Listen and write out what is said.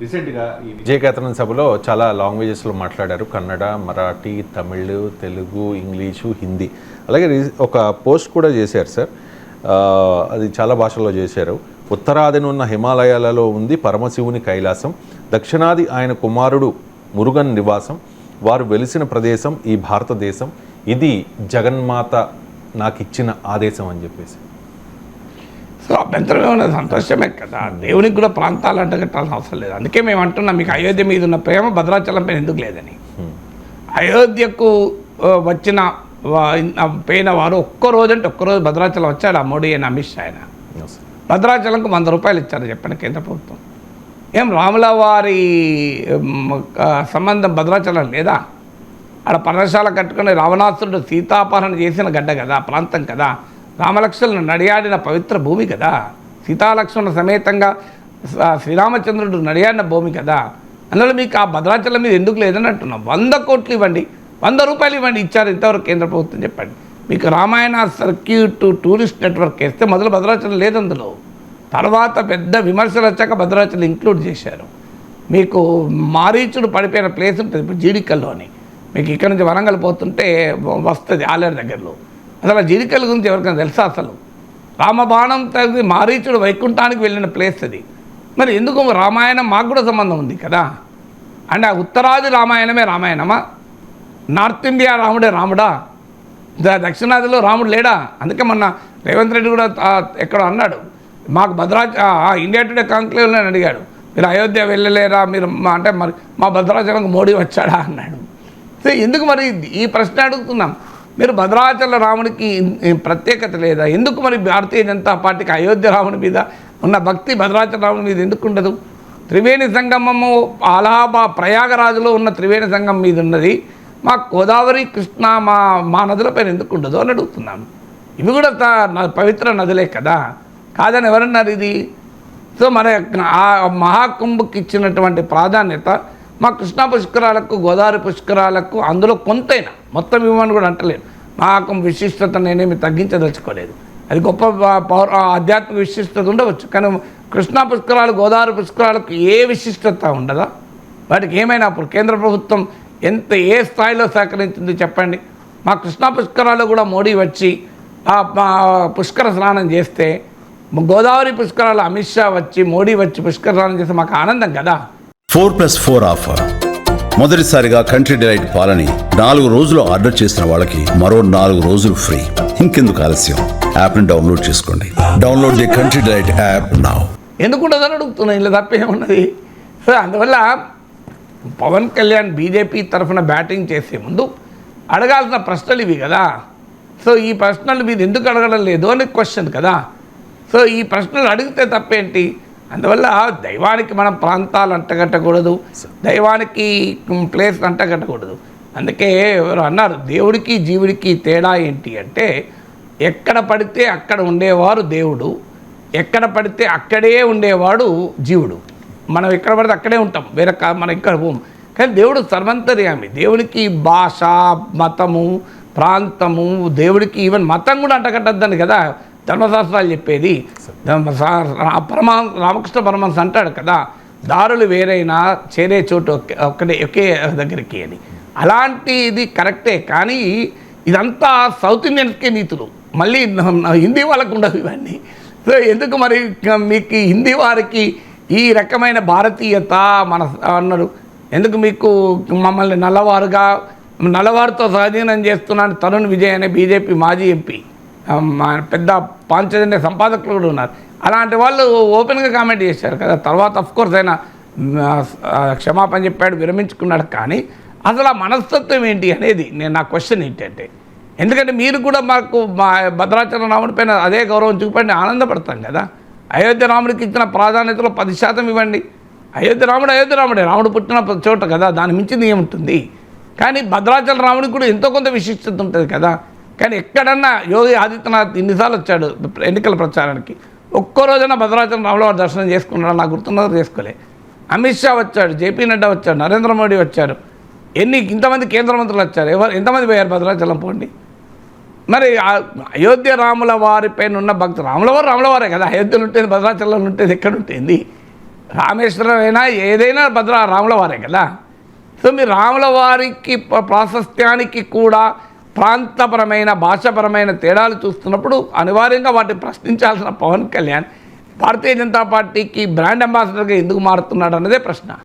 రీసెంట్గా ఈ విజయకేతనం సభలో చాలా లాంగ్వేజెస్లో మాట్లాడారు. కన్నడ, మరాఠీ, తమిళ్, తెలుగు, ఇంగ్లీషు, హిందీ. అలాగే ఒక పోస్ట్ కూడా చేశారు సార్. అది చాలా భాషల్లో చేశారు. ఉత్తరాదిన ఉన్న హిమాలయాలలో ఉంది పరమశివుని కైలాసం, దక్షిణాది ఆయన కుమారుడు మురుగన్ నివాసం, వారు వెలిసిన ప్రదేశం ఈ భారతదేశం, ఇది జగన్మాత నాకు ఇచ్చిన ఆదేశం అని చెప్పేసి. సో అభ్యంతరమే ఉన్నది, సంతోషమే కదా. దేవునికి కూడా ప్రాంతాలు అంటగట్టాల్సిన అవసరం లేదు. అందుకే మేము అంటున్నాం, మీకు అయోధ్య మీద ఉన్న ప్రేమ భద్రాచలం పైన ఎందుకు లేదని. అయోధ్యకు వచ్చిన పోయిన వారు ఒక్కరోజు భద్రాచలం వచ్చాడు. ఆ మోడీ అయిన అమిత్ షా అయినా భద్రాచలంకు 100 రూపాయలు ఇచ్చారు చెప్పండి కేంద్ర ప్రభుత్వం. ఏం రాముల వారి సంబంధం భద్రాచలం లేదా? ఆడ పర్ణశాల కట్టుకుని రావణాసురుడు సీతాపహరణ చేసిన గడ్డ కదా, ప్రాంతం కదా. రామలక్ష్మణులు నడియాడిన పవిత్ర భూమి కదా. సీతాలక్ష్మణ సమేతంగా శ్రీరామచంద్రుడు నడియాడిన భూమి కదా. అందులో మీకు ఆ భద్రాచలం మీద ఎందుకు లేదని అంటున్నాం. 100 కోట్లు ఇవ్వండి, 100 రూపాయలు ఇవ్వండి. ఇచ్చారు ఇంతవరకు కేంద్ర ప్రభుత్వం చెప్పండి. మీకు రామాయణ సర్క్యూట్ టూరిస్ట్ నెట్వర్క్ వేస్తే మొదలు భద్రాచలం లేదు అందులో. తర్వాత పెద్ద విమర్శలు వచ్చాక భద్రాచలం ఇంక్లూడ్ చేశారు. మీకు మారీచుడు పడిపోయిన ప్లేస్ ఉంటుంది ఇప్పుడు జీడికల్లోని. మీకు ఇక్కడ నుంచి వరంగల్ పోతుంటే వస్తుంది ఆలేరు దగ్గరలో. అసలు జీడికల్ గురించి ఎవరికైనా తెలుసా? అసలు రామబాణం తగ్గి మారీచుడు వైకుంఠానికి వెళ్ళిన ప్లేస్ అది. మరి ఎందుకు రామాయణం మాకు కూడా సంబంధం ఉంది కదా. అంటే ఆ ఉత్తరాది రామాయణమే రామాయణమా? నార్త్ ఇండియా రాముడే రాముడా? దక్షిణాదిలో రాముడు లేడా? అందుకే మొన్న రేవంత్ రెడ్డి కూడా ఎక్కడో అన్నాడు, మాకు ఇండియా టుడే కాంక్లేవ్లో అడిగాడు, మీరు అయోధ్య వెళ్ళలేరా మీరు అంటే మరి మా భద్రాచలంకు మోడీ వచ్చాడా అన్నాడు. సో ఎందుకు మరి ఈ ప్రశ్న అడుగుతున్నాం. మీరు భద్రాచల రాముడికి ప్రత్యేకత లేదా? ఎందుకు మరి భారతీయ జనతా పార్టీకి అయోధ్య రాముడి మీద ఉన్న భక్తి భద్రాచల రాముడి మీద ఎందుకు ఉండదు? త్రివేణి సంగమము ప్రయాగరాజులో ఉన్న త్రివేణి సంగమం మీద ఉన్నది, మా గోదావరి కృష్ణ మా నదుల పైన ఎందుకు ఉండదు అని అడుగుతున్నాను. ఇవి కూడా పవిత్ర నదులే కదా, కాదని ఎవరన్నారు ఇది? సో మన ఆ మహాకుంభకి ఇచ్చినటువంటి ప్రాధాన్యత మా కృష్ణా పుష్కరాలకు, గోదావరి పుష్కరాలకు అందులో కొంతైనా, మొత్తం ఇవ్వమని కూడా అంటలేదు. మహాకుంభ విశిష్టత నేనేమి తగ్గించదలుచుకోలేదు. అది గొప్ప ఆధ్యాత్మిక విశిష్టత ఉండవచ్చు, కానీ కృష్ణా పుష్కరాలు, గోదావరి పుష్కరాలకు ఏ విశిష్టత ఉండదా? వాటికి ఏమైనా అప్పుడు కేంద్ర ప్రభుత్వం ఏ స్థాయిలో సహకరించింది చెప్పండి. మా కృష్ణా పుష్కరాలు కూడా మోడీ వచ్చి పుష్కర స్నానం చేస్తే, గోదావరి పుష్కరాలు అమిత్ షా వచ్చి మోడీ వచ్చి పుష్కర స్నానం చేస్తే మాకు ఆనందం కదా. 4+4 ఆఫర్. మొదటిసారిగా కంట్రీ డిలైట్ పాలని 4 రోజులు ఆర్డర్ చేసిన వాళ్ళకి మరో 4 రోజులు ఫ్రీ. ఇంకెందుకు ఆలస్యం, యాప్ని డౌన్లోడ్ చేసుకోండి. Download the country delight app now. ఎందుకుంటుందని అడుగుతున్నాను, ఇలా తప్పేమున్నది? సో అందువల్ల పవన్ కళ్యాణ్ బీజేపీ తరఫున బ్యాటింగ్ చేసే ముందు అడగాల్సిన ప్రశ్నలు ఇవి కదా. సో ఈ ప్రశ్నలు మీద ఎందుకు అడగడం లేదు అని క్వశ్చన్ కదా. సో ఈ ప్రశ్నలు అడిగితే తప్పేంటి? అందువల్ల దైవానికి మనం ప్రాంతాలు అంటగట్టకూడదు, దైవానికి ప్లేస్ అంటగట్టకూడదు. అందుకే ఎవరు అన్నారు, దేవుడికి జీవుడికి తేడా ఏంటి అంటే, ఎక్కడ పడితే అక్కడ ఉండేవారు దేవుడు, ఎక్కడ పడితే అక్కడే ఉండేవాడు జీవుడు. మనం ఎక్కడ పడితే అక్కడే ఉంటాం, వేరే మనం ఇక్కడ పోం. కానీ దేవుడు సర్వంతర్యామి. దేవుడికి భాష, మతము, ప్రాంతము, దేవుడికి ఈవెన్ మతం కూడా అంటగట్టద్దని కదా ధర్మశాస్త్రాలు చెప్పేది. రామకృష్ణ పరమహంస అంటాడు కదా, దారులు వేరైనా చేరే చోటు ఒకే దగ్గరికి అని. అలాంటి ఇది కరెక్టే, కానీ ఇదంతా సౌత్ ఇండియన్స్కే నీతులు, మళ్ళీ హిందీ వాళ్ళకు ఉండవు ఇవన్నీ. సో ఎందుకు మరి మీకు హిందీ వారికి ఈ రకమైన భారతీయత మన అన్నారు? ఎందుకు మీకు మమ్మల్ని నల్లవారితో సహజీవనం చేస్తున్నాను తరుణ్ విజయ్ అనే బీజేపీ మాజీ ఎంపీ, పెద్ద పాంచజన్య సంపాదకులు కూడా ఉన్నారు. అలాంటి వాళ్ళు ఓపెన్గా కామెంట్ చేశారు కదా. తర్వాత అఫ్కోర్స్ ఆయన క్షమాపణ చెప్పాడు, విరమించుకున్నాడు. కానీ అసలు ఆ మనస్తత్వం ఏంటి అనేది నా క్వశ్చన్ ఏంటంటే, ఎందుకంటే మీరు కూడా మాకు మా భద్రాచలం రాముడి పైన అదే గౌరవం చూపండి, ఆనందపడతాం కదా. అయోధ్య రాముడికి ఇచ్చిన ప్రాధాన్యతలో 10% ఇవ్వండి. అయోధ్య రాముడే, రాముడు పుట్టిన చోట కదా, దాని మించింది ఏముంటుంది? కానీ భద్రాచలం రాముడికి కూడా ఎంతో కొంత విశిష్టత ఉంటుంది కదా. కానీ ఎక్కడన్నా యోగి ఆదిత్యనాథ్ ఇన్నిసార్లు వచ్చాడు ఎన్నికల ప్రచారానికి, ఒక్కరోజైనా భద్రాచలం రాములవారి దర్శనం చేసుకున్నాడు? నాకు గుర్తున్నది చేసుకోలే. అమిత్ షా వచ్చాడు, జేపీ నడ్డా వచ్చాడు, నరేంద్ర మోడీ వచ్చారు, ఇంతమంది కేంద్ర మంత్రులు వచ్చారు. ఎంతమంది పోయారు భద్రాచలం? పోండి. మరి అయోధ్య రాముల వారి పైన ఉన్న భక్తులు రాములవారే కదా. అయోధ్యలో ఉంటుంది, భద్రాచలంలో ఉంటుంది, ఎక్కడ ఉంటుంది? రామేశ్వరం అయినా ఏదైనా రాముల వారే కదా. సో మీరు రాముల వారికి ప్రాశస్త్యానికి కూడా ప్రాంతపరమైన భాషాపరమైన తేడాలు చూస్తున్నప్పుడు అనివార్యంగా వాటిని ప్రశ్నించాల్సిన పవన్ కళ్యాణ్ భారతీయ జనతా పార్టీకి బ్రాండ్ అంబాసిడర్గా ఎందుకు మారుతున్నాడు అన్నదే ప్రశ్న.